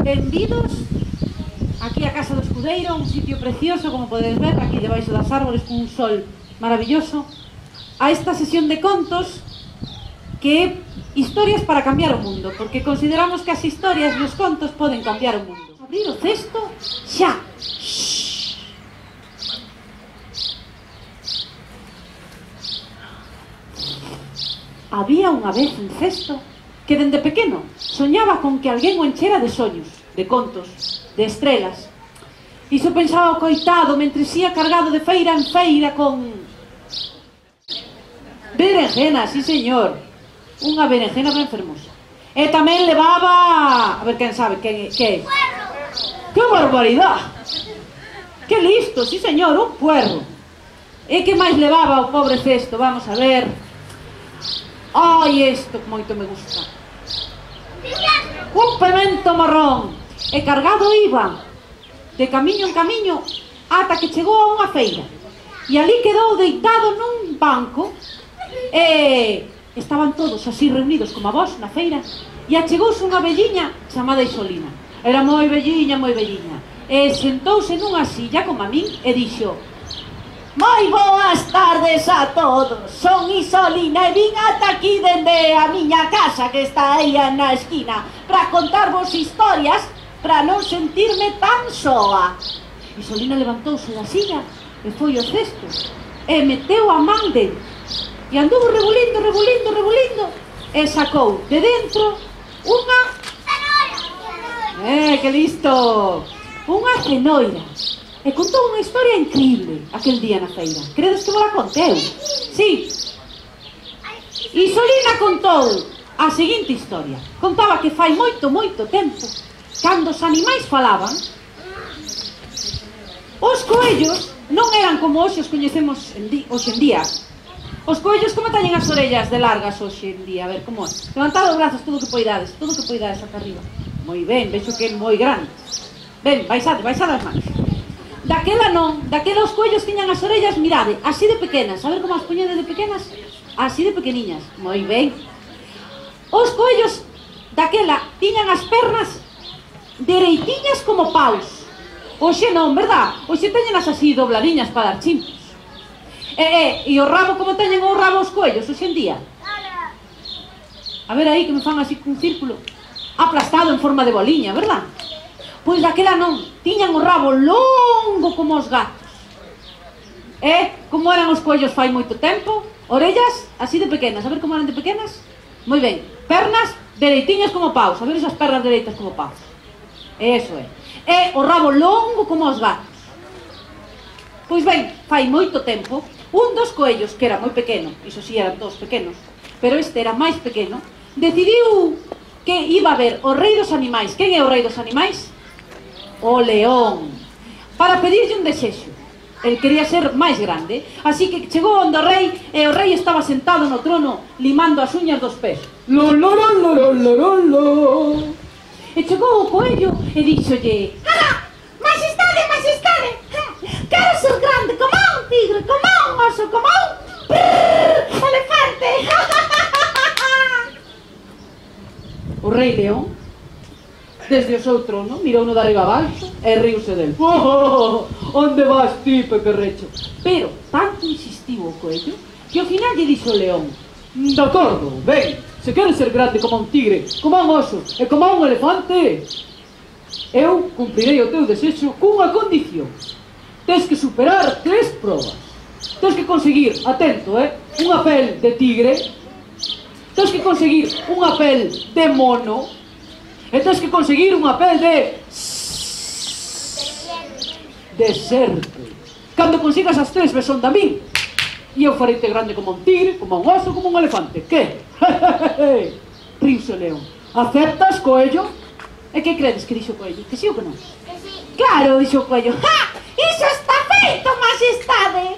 Benvidos aquí a Casa do Escudeiro, un sitio precioso, como podedes ver, aquí debaixo das árbores, con un sol maravilloso, a esta sesión de contos que é historias para cambiar o mundo, porque consideramos que as historias e os contos poden cambiar o mundo. Abrir o cesto, xa! Había unha vez un cesto que dende pequeno soñaba con que alguén o enchera de soños, de contos, de estrelas. Iso pensaba o coitado mentres ia cargado de feira en feira con berenjena, sí señor, unha berenjena ben fermosa. E tamén levaba, a ver quen sabe que é. Que barbaridade! Que listo, sí señor, un puerro. E que máis levaba o pobre cesto? Vamos a ver. Ai, isto que moito me gusta. Un pemento marrón. E cargado iba de camiño en camiño ata que chegou a unha feira. E ali quedou deitado nun banco. E estaban todos así reunidos como a vos na feira. E achegouse unha velliña chamada Isolina. Era moi velliña, moi velliña. E sentouse nunha silla como a min e dixo: moi boas tardes a todos, son Isolina e vin ata aquí dende a miña casa que está aí na esquina para contarvos historias para non sentirme tan soa. Isolina levantouse da silla e foi ao cesto e meteu a man dentro e andou rebulindo, rebulindo, rebulindo e sacou de dentro unha que listo, unha cenoira. E contou unha historia increíble aquel día na feira. Credes que vos la conteu? Sí. Isolina contou a seguinte historia. Contaba que fai moito, moito tempo, cando os animais falaban, os coellos non eran como hoxe os coñecemos hoxe en día. Os coellos como teñen as orellas de largas hoxe en día? A ver, como é? Levantad os brazos todo o que poidades ata arriba. Moi ben, vexo que é moi grande. Ben, baixade as manos. Daquela non, daquela os coellos tiñan as orellas, mirade, así de pequenas. A ver como as poñedes de pequenas? Así de pequeniñas, moi ben. Os coellos daquela tiñan as pernas dereitiñas como paus. Hoxe non, verdad? Hoxe teñenas así dobladiñas para dar chimpos. E o rabo, como teñen o rabo os coellos hoxe en día? A ver aí que me fan así cun círculo aplastado en forma de boliña, verdad? Pois daquela non, tiñan o rabo longo como os gatos. E como eran os coellos fai moito tempo? Orellas así de pequenas, a ver como eran de pequenas? Moi ben, pernas dereitiñas como paus, a ver esas pernas dereitas como paus. Eso é. E o rabo longo como os gatos. Pois ben, fai moito tempo, un dos coellos, que era moi pequeno, iso si eran todos pequenos, pero este era máis pequeno, decidiu que iba a ver o rei dos animais. Quen é o rei dos animais? O león, para pedirlle un desexo. El quería ser máis grande, así que chegou onde o rei, e o rei estaba sentado no trono limando as uñas dos pés. Lo. E chegou o coello e díxolle: majestade, majestade, quero ser grande como un tigre, como un oso, como un elefante. O rei león, desde o seu trono, mirou no de arriba abaixo e riuse del. Onde vas ti, pequerrecho? Pero tanto insistiu o coello que ao final lle dixo o león: de acordo, ben, se queres ser grande como un tigre, como un oso e como un elefante, eu cumprirei o teu desexo cunha condición. Tens que superar 3 probas. Tens que conseguir, atento, unha pel de tigre, tens que conseguir unha pel de mono, e tens que conseguir unha pel de serpe. Cando consigas as 3 besón da min, e eu fareite grande como un tigre, como un oso, como un elefante. Que? Riuse o león. Aceptas, coello? E que credes que dixo o coello? Que sí ou que non? Que sí. Claro, dixo o coello. Iso está feito, majestade.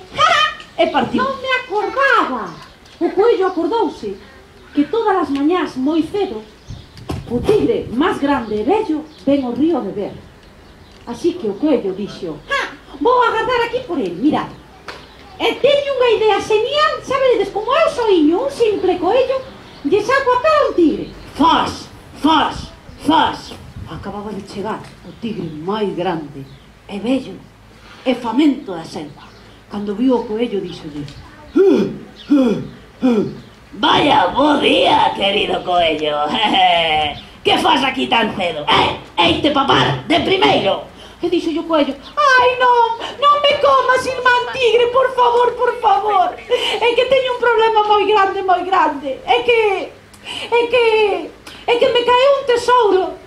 E partiu. Non me acordaba. O coello acordouse que todas as mañás moi cedo o tigre máis grande e vello ven ao río a beber. Así que o coello dixo: vou agardar aquí por el, mirad. E teño unha idea genial, sabedes, como eu soiño, un simple coello, lle saco a cara a un tigre. Fas, fas, fas, Acababa de chegar o tigre máis grande e bello e famento da selva. Cando viu o coello, díxolle: Vaya, bo día, querido coello. Que faz aquí tan cedo? Eite papar, de primeiro. E dixo o coello: ai, non me comas, irmán tigre, por favor, por favor. É que teño un problema moi grande. É que me caeu un tesouro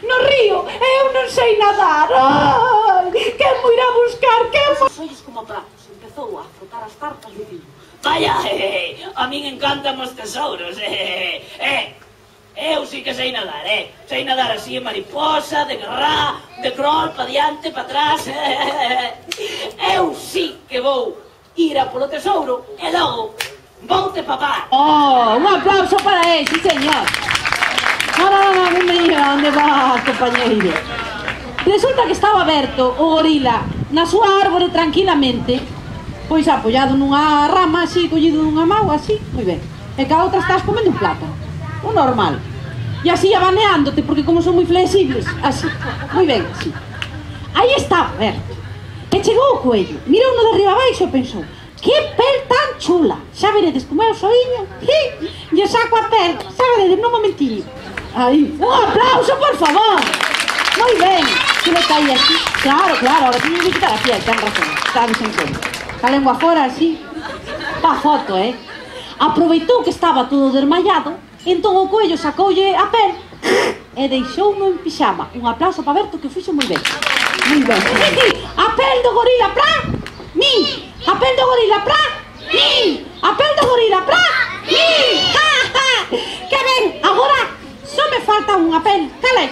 no río e eu non sei nadar. Ai, quen mo irá buscar? Os ollos como pratos, empezou a frotar as tartas dicindo: Vaya, a min encantan os tesouros. Eu sí que sei nadar, sei nadar así en mariposa, de garrá, de crawl, pa diante, pa atrás. Eu sí que vou ir a polo tesouro e logo voute papar. Oh, un aplauso para él, sí señor. Ahora, bienvenido, ¿dónde va, compañeiro? Resulta que estaba aberto o gorila na súa árbore tranquilamente, pois apoiado nunha rama así, collido dunha mágoa así, moi ben. E que a outra estás comendo un plátano, o normal. E así abaneándote, porque como son moi flexibles, así, moi ben, así. Aí estaba, ver. E chegou o coello, mirou no de arriba abaixo e pensou: que pel tan chula, xa veredes como é o soiño. E saco a pel, xa veredes, nun momentinho. Aí, un aplauso, por favor. Moi ben, que me caí así. Claro, ahora teño que quitar a piel, ten razón, sabes en como. A lengua fora así, pa foto, Aproveitou que estaba todo desmayado, entón o coello sacoulle a pel e deixouno en pixama. Un aplauso para Berto, que o fixo moi ben. Moi ben. A pel do gorila, pra min. A pel do gorila, pra min. A pel do gorila, pra min. Que ben, agora só me falta unha pel. Cal é?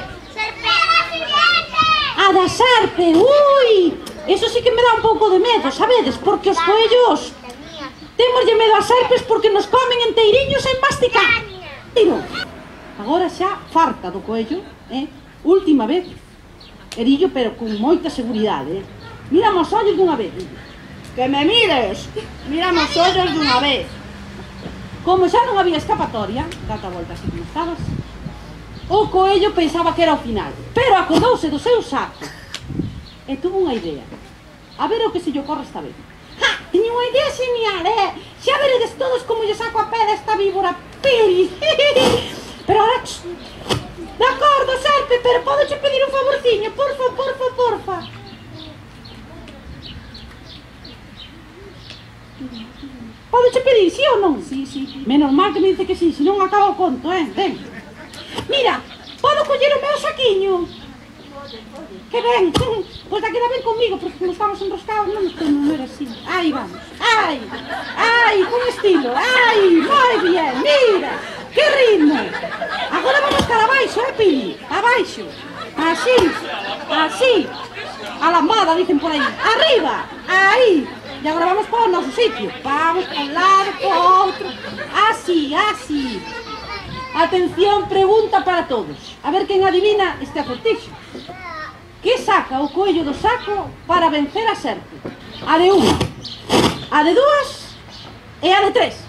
A da serpe, ui. Eso sí que me dá un pouco de medo, sabedes? Porque os coellos temoslle medo ás serpes porque nos comen enteiriños sen masticar. Agora xa farta do coello, última vez, erillo, pero con moita seguridade. Mírame os ollos dunha vez. Que me mires, mírame os ollos dunha vez. Como xa non había escapatoria, data a volta así como estabas, o coello pensaba que era o final, pero acordouse do seu saco e tuvo unha idea. A ver o que se lle ocorre esta vez. Teño unha idea genial, xa veredes todos como lle saco a pé desta víbora Pili. Pero ahora, de acordo, serpe, pero podoche pedir un favorciño, porfa. Podoche pedir, sí ou non? Sí. Menos mal que me dice que sí, senón acaba o conto, ven. Mira, podo coller o meu saquiño? Que ben, pois da queda ben comigo, porque como estamos enroscados non nos podemos ver así. Aí vamos, ai, con estilo, moi bien, mira, que ritmo. Agora vamos cara abaixo, Pili, abaixo, así, a lambada, dicen por aí, arriba, aí. E agora vamos para o noso sitio, vamos para un lado, para outro, así. Atención, pregunta para todos, a ver quen adivina este acertixo. Que saca o coello do saco para vencer a serpe? A de unha, a de dúas e a de tres.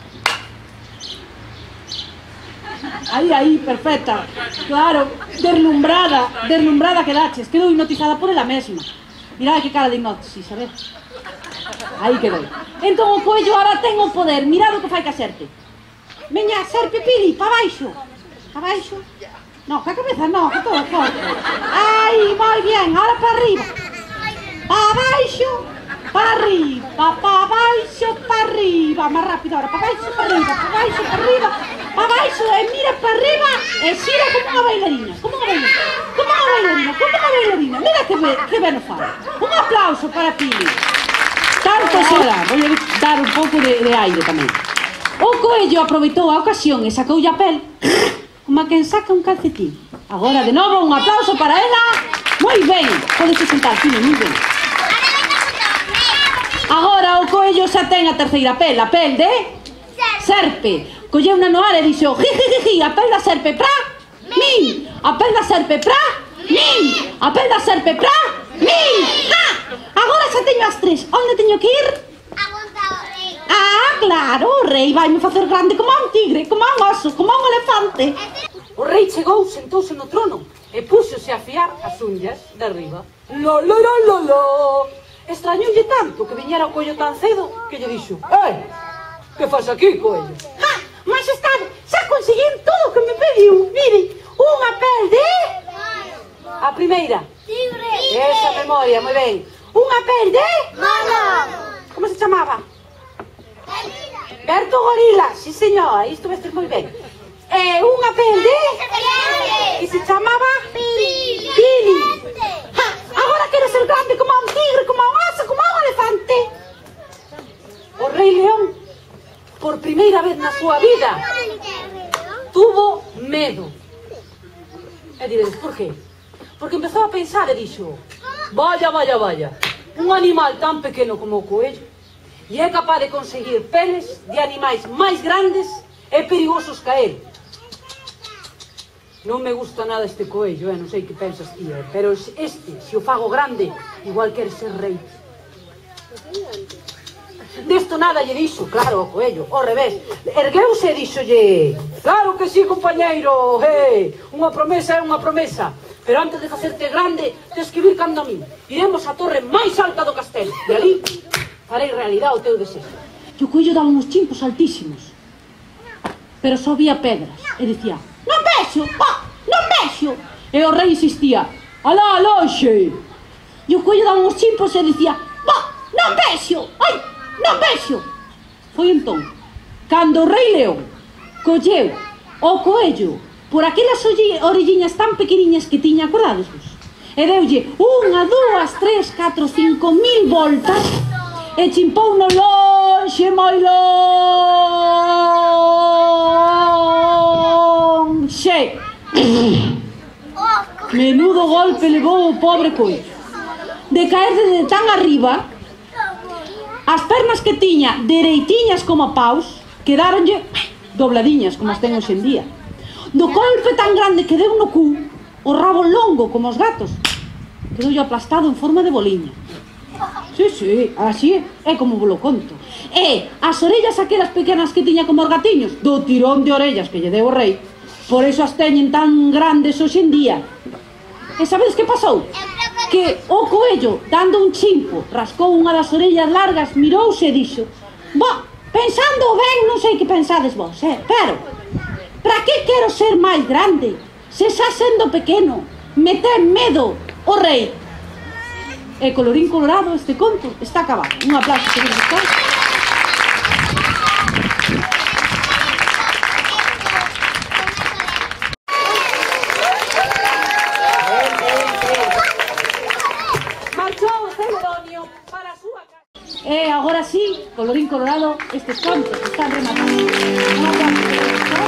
Aí, perfecta. Claro, deslumbrada quedaches. Quedou hipnotizada por ela mesma. Mirad que cara de hipnosis, a ver. Aí quedou. Entón o coello ahora ten o poder. Mirad o que fai ca serpe. Veña, serpe Pili, pa baixo. Pa baixo. No, ca cabeza no, que todo corto. Aí, moi bien, ahora para arriba. Pa baixo, para arriba, pa baixo, para arriba. Más rápido ahora, pa baixo, para arriba, pa baixo, para arriba, pa baixo, e mira para arriba e xira como unha bailarina. Como unha bailarina. Mira que ben o fai. Un aplauso para Pili. Tanto será, vou dar un pouco de aire tamén. O coello aproveitou a ocasión e sacoulle a pel como a quen saca un calcetín. Agora, de novo, un aplauso para ela. Moi ben, podes sentar, Pili, moi ben. Agora o coello xa ten a terceira pel, a pel de serpe. Colleu unha noar e dixo: jijijiji, a pel da serpe pra min, a pel da serpe pra min, a pel da serpe pra min. Agora xa teño as tres. Onde teño que ir? A montar o rei. Claro, o rei vai me facer grande como un tigre, como un oso, como un elefante. O rei chegou, sentouse no trono e púxose a afiar as unhas de arriba. Lo, lo, lo, lo, lo. Extrañoulle tanto que viñera o coello tan cedo que lle dixo: que faz aquí, coello? Majestade, xa conseguín todo o que me pediu. Mire, unha pel de... A primeira. Tigre. Esa memoria, moi ben. Unha pel de... Mono. Como se chamaba? Berto Gorila, sí señora, isto vai ser moi ben. Unha pel de... que se chamaba... Pili. Agora quero ser grande como un tigre, como un oso, como un elefante. O Rei León, por primeira vez na súa vida, tuvo medo. E diredes, por qué? Porque empezou a pensar e dixo: vaya, vaya, vaya, un animal tan pequeno como o coello e é capaz de conseguir peles de animais máis grandes e perigosos que ele. Non me gusta nada este coello, non sei que pensas ti, pero este, se o fago grande, igual quere ser rei. Desto nada lle dixo, claro, o coello, ao revés. Ergueuse e dixolle: claro que sí, compañeiro, unha promesa é unha promesa, pero antes de facerte grande, tens que vir cando a mí. Iremos á torre máis alta do castelo, e ali farei realidade o teu desexo. E o coello daba uns chimpos altísimos, pero só vía pedras, e dicía: non vexo, non vexo. E o rei insistía: alá, loxe. E o coello daba uns chimpos e dicía: non vexo, ai, non vexo. Foi entón cando o Rei León colleu o coello por aquelas orelliñas tan pequeniñas que tiña, acordadesvos, e deulle 1, 2, 3, 4, 5 mil voltas e chimpou no lonxe, moi lonxe. Menudo golpe levou o pobre coello. De caer de tan arriba, as pernas que tiña dereitiñas como paus quedaronlle dobladiñas como as ten hoxe en día. Do golpe tan grande que deu no cu, o rabo longo como os gatos quedoulle aplastado en forma de boliña. Sí, así é como vos lo conto. E as orellas aquelas pequenas que tiña como os gatiños, do tirón de orellas que lle deu o rei, por eso as teñen tan grandes hoxe en día. E sabedes que pasou? Que o coello, dando un chimpo, rascou unha das orellas largas, mirouse e dixo: pensando ben, non sei que pensades vos, pero para que quero ser máis grande se xa sendo pequeno me ten medo o rei? E colorín colorado, este conto está acabado. Un aplauso, que vos gustou. E agora sí, colorín colorado, estes contos están rematados. Un aplauso, que vos gustou.